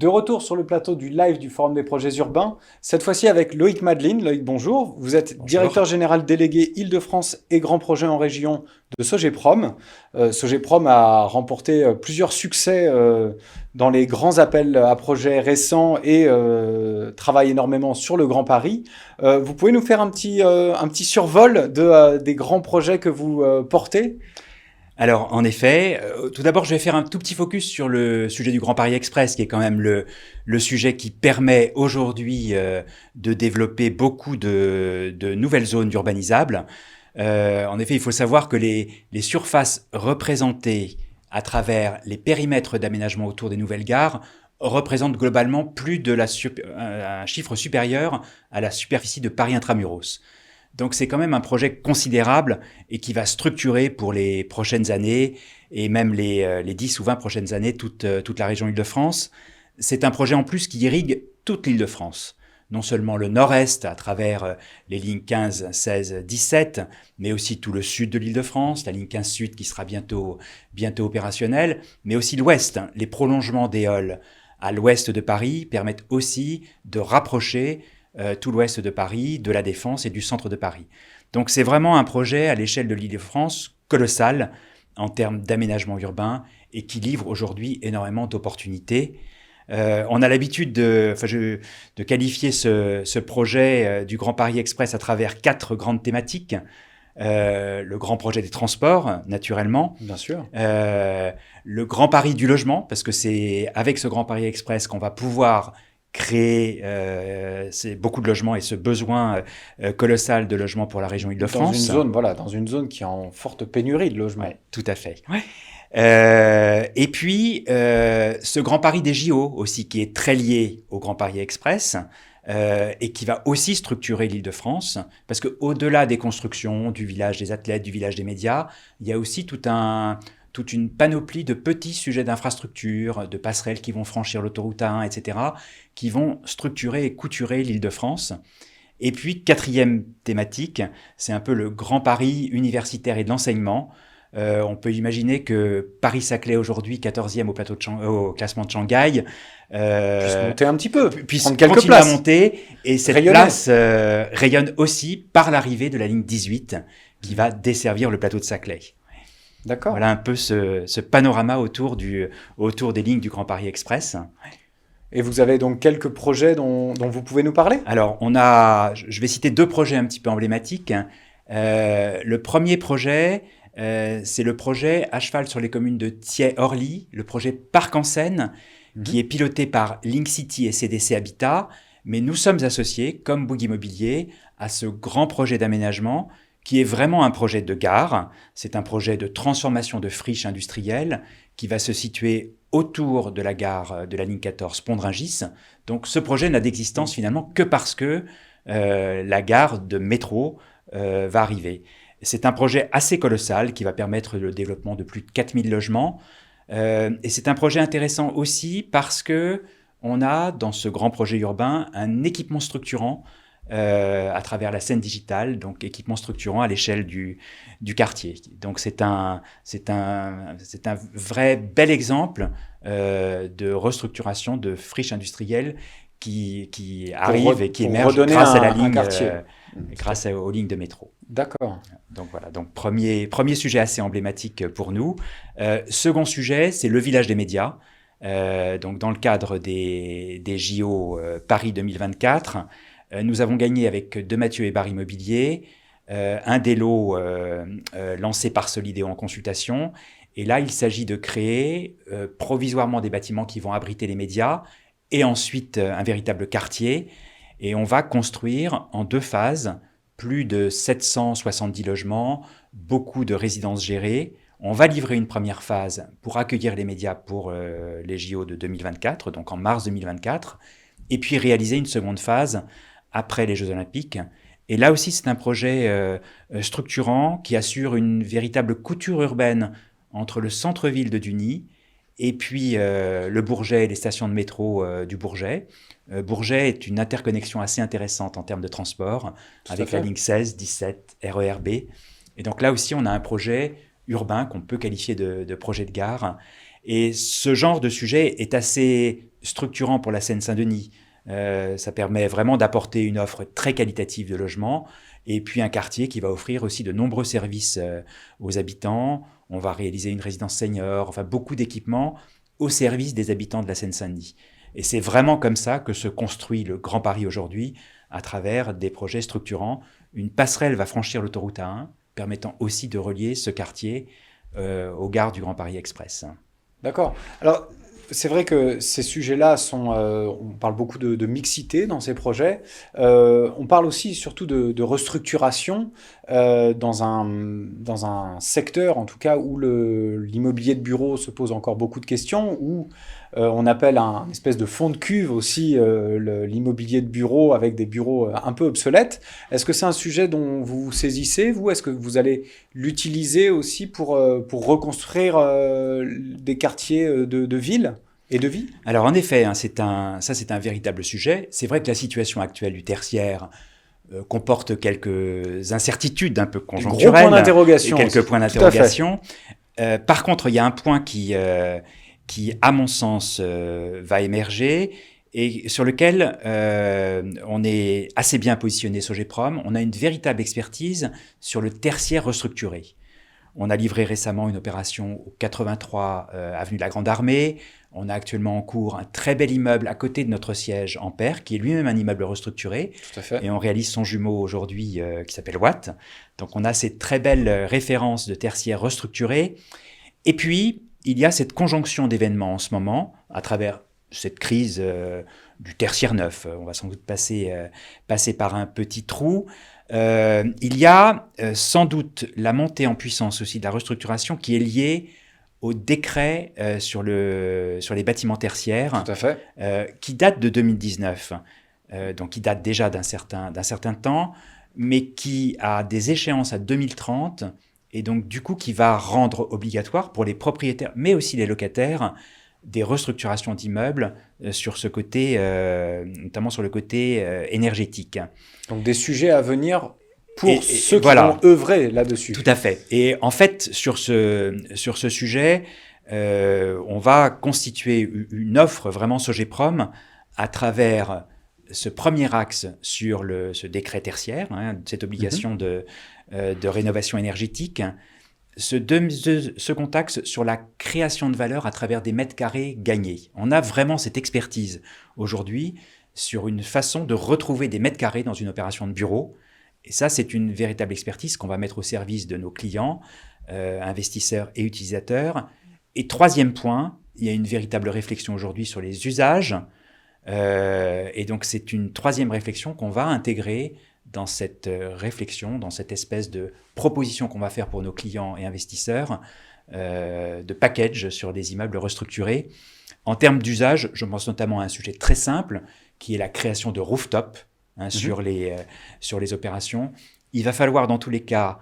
De retour sur le plateau du live du Forum des projets urbains, cette fois-ci avec Loïc Madeline. Loïc, bonjour. Vous êtes Bonjour. directeur général délégué Île-de-France et grands projets en région de Sogeprom. Sogeprom a remporté plusieurs succès dans les grands appels à projets récents et travaille énormément sur le Grand Paris. Vous pouvez nous faire un petit survol des grands projets que vous portez? Alors, en effet, tout d'abord, je vais faire un tout petit focus sur le sujet du Grand Paris Express, qui est quand même le sujet qui permet aujourd'hui de développer beaucoup de nouvelles zones urbanisables. En effet, il faut savoir que les surfaces représentées à travers les périmètres d'aménagement autour des nouvelles gares représentent globalement plus de un chiffre supérieur à la superficie de Paris intramuros. Donc c'est quand même un projet considérable et qui va structurer pour les prochaines années et même les 10 ou 20 prochaines années toute la région Île-de-France. C'est un projet en plus qui irrigue toute l'Île-de-France. Non seulement le nord-est à travers les lignes 15, 16, 17, mais aussi tout le sud de l'Île-de-France, la ligne 15 sud qui sera bientôt opérationnelle, mais aussi l'ouest. Les prolongements des halles à l'ouest de Paris permettent aussi de rapprocher tout l'ouest de Paris, de la Défense et du centre de Paris. Donc c'est vraiment un projet à l'échelle de l'Île-de-France colossal en termes d'aménagement urbain et qui livre aujourd'hui énormément d'opportunités. On a l'habitude de qualifier ce projet du Grand Paris Express à travers 4 grandes thématiques. Le grand projet des transports, naturellement. Bien sûr. Le Grand Paris du logement, parce que c'est avec ce Grand Paris Express qu'on va pouvoir créer beaucoup de logements et ce besoin colossal de logements pour la région Dans une Île-de-France. zone, voilà, dans une zone qui est en forte pénurie de logements. Ouais, tout à fait. Ouais. Et puis, ce Grand Paris des JO aussi, qui est très lié au Grand Paris Express et qui va aussi structurer l'Île-de-France, parce que au-delà des constructions, du village des athlètes, du village des médias, il y a aussi toute une panoplie de petits sujets d'infrastructure, de passerelles qui vont franchir l'autoroute A1, etc., qui vont structurer et couturer l'Île-de-France. Et puis, quatrième thématique, c'est un peu le Grand Paris universitaire et de l'enseignement. On peut imaginer que Paris-Saclay aujourd'hui, 14e au classement de Shanghai, Puisse monter un petit peu, puisse prendre quelques continuer à places, monter. Et cette rayonner. place rayonne aussi par l'arrivée de la ligne 18 qui va desservir le plateau de Saclay. D'accord. Voilà un peu ce panorama autour des lignes du Grand Paris Express. Et vous avez donc quelques projets dont vous pouvez nous parler? Alors, je vais citer 2 projets un petit peu emblématiques. Le premier projet, c'est le projet à cheval sur les communes de Thiais-Orly, le projet Parc en Seine, qui est piloté par Link City et CDC Habitat. Mais nous sommes associés, comme Bouygues Immobilier, à ce grand projet d'aménagement qui est vraiment un projet de gare. C'est un projet de transformation de friches industrielles qui va se situer autour de la gare de la ligne 14 Pont-de-Rungis. Donc ce projet n'a d'existence finalement que parce que la gare de métro va arriver. C'est un projet assez colossal qui va permettre le développement de plus de 4000 logements. Et c'est un projet intéressant aussi parce que on a dans ce grand projet urbain un équipement structurant à travers la scène digitale, donc équipement structurant à l'échelle du quartier. Donc c'est un vrai bel exemple de restructuration de friches industrielles qui arrive et qui pour émerge redonner grâce à la un ligne, quartier. aux lignes de métro. D'accord. Donc voilà, donc premier sujet assez emblématique pour nous. Second sujet, c'est le village des médias. Donc dans le cadre des JO Paris 2024, nous avons gagné avec De Mathieu et Barre Immobilier un des lots lancé par Solidéo en consultation. Et là, il s'agit de créer provisoirement des bâtiments qui vont abriter les médias et ensuite un véritable quartier. Et on va construire en 2 phases plus de 770 logements, beaucoup de résidences gérées. On va livrer une première phase pour accueillir les médias pour les JO de 2024, donc en mars 2024, et puis réaliser une seconde phase après les Jeux Olympiques. Et là aussi, c'est un projet structurant qui assure une véritable couture urbaine entre le centre-ville de Duny et puis le Bourget et les stations de métro du Bourget. Bourget est une interconnexion assez intéressante en termes de transport Tout à avec la fait. ligne 16, 17, RER B. Et donc là aussi, on a un projet urbain qu'on peut qualifier de projet de gare. Et ce genre de sujet est assez structurant pour la Seine-Saint-Denis. Ça permet vraiment d'apporter une offre très qualitative de logement et puis un quartier qui va offrir aussi de nombreux services aux habitants. On va réaliser une résidence senior, enfin beaucoup d'équipements au service des habitants de la Seine-Saint-Denis. Et c'est vraiment comme ça que se construit le Grand Paris aujourd'hui, à travers des projets structurants. Une passerelle va franchir l'autoroute A1, permettant aussi de relier ce quartier aux gares du Grand Paris Express. D'accord. Alors, c'est vrai que ces sujets-là sont. On parle beaucoup de mixité dans ces projets. On parle aussi surtout de restructuration dans un secteur, en tout cas, où l'immobilier de bureau se pose encore beaucoup de questions, où on appelle un espèce de fond de cuve aussi l'immobilier de bureau avec des bureaux un peu obsolètes. Est-ce que c'est un sujet dont vous vous saisissez, vous? Est-ce que vous allez l'utiliser aussi pour reconstruire des quartiers de ville et de vie? Alors en effet, hein, c'est un véritable sujet. C'est vrai que la situation actuelle du tertiaire comporte quelques incertitudes un peu Gros conjoncturelles point d'interrogation. et quelques Aussi. points Tout à fait. d'interrogation. Par contre, il y a un point qui à mon sens, va émerger et sur lequel on est assez bien positionné Sogeprom. On a une véritable expertise sur le tertiaire restructuré. On a livré récemment une opération au 83 avenue de la Grande Armée. On a actuellement en cours un très bel immeuble à côté de notre siège Ampère, qui est lui-même un immeuble restructuré. Tout à fait. Et on réalise son jumeau aujourd'hui qui s'appelle Watt. Donc on a ces très belles références de tertiaire restructuré. Et puis, il y a cette conjonction d'événements en ce moment, à travers cette crise du tertiaire neuf. On va sans doute passer par un petit trou. Il y a sans doute la montée en puissance aussi de la restructuration qui est liée au décret sur les bâtiments tertiaires, Tout à fait. qui date de 2019, donc qui date déjà d'un certain temps, mais qui a des échéances à 2030, et donc du coup qui va rendre obligatoire pour les propriétaires, mais aussi les locataires, des restructurations d'immeubles sur ce côté, notamment sur le côté énergétique. Donc des sujets à venir pour ceux qui voilà. vont œuvrer là-dessus. Tout à fait. Et en fait, sur ce sujet, on va constituer une offre vraiment Sogeprom à travers ce premier axe sur ce décret tertiaire, hein, cette obligation de rénovation énergétique. Second axe sur la création de valeur à travers des mètres carrés gagnés. On a vraiment cette expertise aujourd'hui sur une façon de retrouver des mètres carrés dans une opération de bureau. Et ça, c'est une véritable expertise qu'on va mettre au service de nos clients, investisseurs et utilisateurs. Et troisième point, il y a une véritable réflexion aujourd'hui sur les usages. Et donc, c'est une troisième réflexion qu'on va intégrer dans cette réflexion, dans cette espèce de proposition qu'on va faire pour nos clients et investisseurs, de package sur des immeubles restructurés. En termes d'usage, je pense notamment à un sujet très simple, qui est la création de rooftop sur les opérations. Il va falloir, dans tous les cas,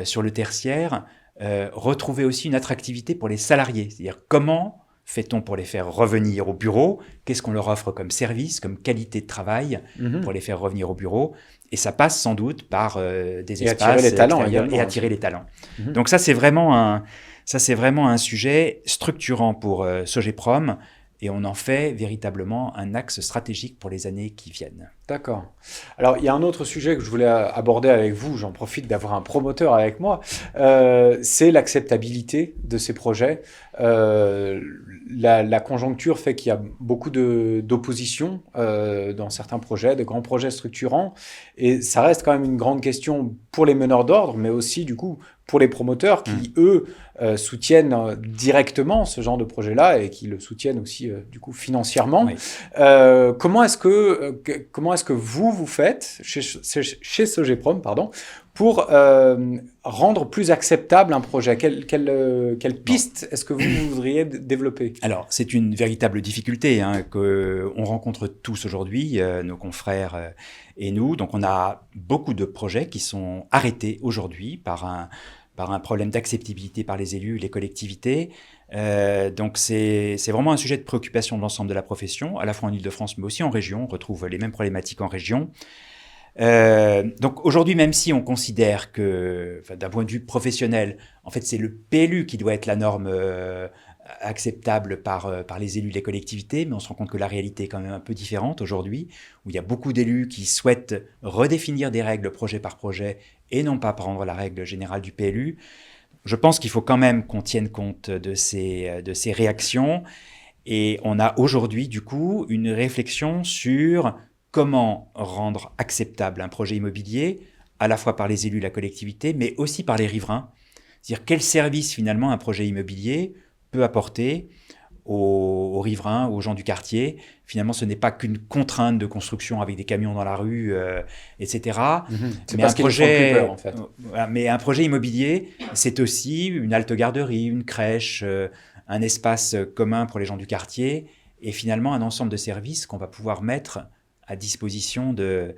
sur le tertiaire, retrouver aussi une attractivité pour les salariés. C'est-à-dire, comment fait-on pour les faire revenir au bureau? Qu'est-ce qu'on leur offre comme service, comme qualité de travail pour les faire revenir au bureau? Et ça passe sans doute par des espaces et attirer les talents. Donc ça, c'est vraiment un sujet structurant pour Sogeprom. Et on en fait véritablement un axe stratégique pour les années qui viennent. D'accord. Alors, il y a un autre sujet que je voulais aborder avec vous, j'en profite d'avoir un promoteur avec moi, c'est l'acceptabilité de ces projets. La conjoncture fait qu'il y a beaucoup d'opposition dans certains projets, de grands projets structurants, et ça reste quand même une grande question pour les meneurs d'ordre, mais aussi du coup pour les promoteurs qui, eux, soutiennent directement ce genre de projet-là et qui le soutiennent aussi du coup financièrement. Oui. Comment est-ce que vous faites chez Sogeprom, pardon, pour rendre plus acceptable un projet? Quelle piste est-ce que vous voudriez développer? Alors, c'est une véritable difficulté qu'on rencontre tous aujourd'hui, nos confrères et nous. Donc, on a beaucoup de projets qui sont arrêtés aujourd'hui par un problème d'acceptabilité par les élus, les collectivités. Donc, c'est vraiment un sujet de préoccupation de l'ensemble de la profession, à la fois en Île-de-France, mais aussi en région. On retrouve les mêmes problématiques en région. Donc aujourd'hui, même si on considère que, enfin, d'un point de vue professionnel, en fait, c'est le PLU qui doit être la norme acceptable par les élus des collectivités, mais on se rend compte que la réalité est quand même un peu différente aujourd'hui, où il y a beaucoup d'élus qui souhaitent redéfinir des règles projet par projet et non pas prendre la règle générale du PLU. Je pense qu'il faut quand même qu'on tienne compte de ces réactions. Et on a aujourd'hui, du coup, une réflexion sur comment rendre acceptable un projet immobilier, à la fois par les élus de la collectivité, mais aussi par les riverains. C'est-à-dire quel service, finalement, un projet immobilier peut apporter aux riverains, aux gens du quartier. Finalement, ce n'est pas qu'une contrainte de construction avec des camions dans la rue, etc. C'est Mais pas un ce qui nous fera le plus projet, peur, en fait. mais un projet immobilier, c'est aussi une halte garderie, une crèche, un espace commun pour les gens du quartier, et finalement un ensemble de services qu'on va pouvoir mettre à disposition des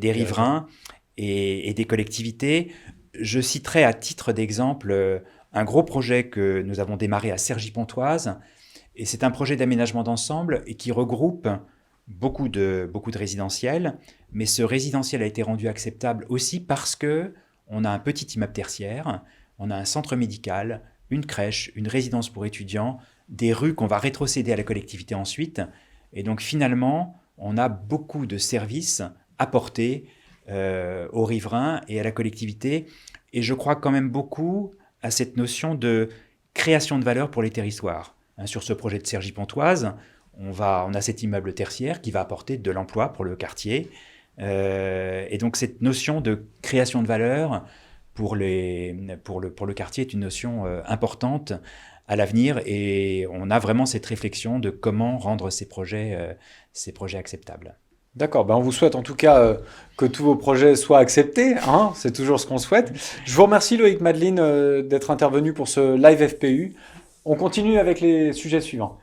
riverains et des collectivités. Je citerai à titre d'exemple un gros projet que nous avons démarré à Cergy-Pontoise, et c'est un projet d'aménagement d'ensemble et qui regroupe beaucoup de résidentiels, mais ce résidentiel a été rendu acceptable aussi parce que on a un petit immeuble tertiaire, on a un centre médical, une crèche, une résidence pour étudiants, des rues qu'on va rétrocéder à la collectivité ensuite, et donc finalement, on a beaucoup de services apportés aux riverains et à la collectivité, et je crois quand même beaucoup à cette notion de création de valeur pour les territoires. Sur ce projet de Cergy-Pontoise, on a cet immeuble tertiaire qui va apporter de l'emploi pour le quartier. Et donc cette notion de création de valeur pour le quartier est une notion importante à l'avenir. Et on a vraiment cette réflexion de comment rendre ces projets acceptables. D'accord, ben on vous souhaite en tout cas que tous vos projets soient acceptés, hein, c'est toujours ce qu'on souhaite. Je vous remercie Loïc Madeline d'être intervenu pour ce live FPU. On continue avec les sujets suivants.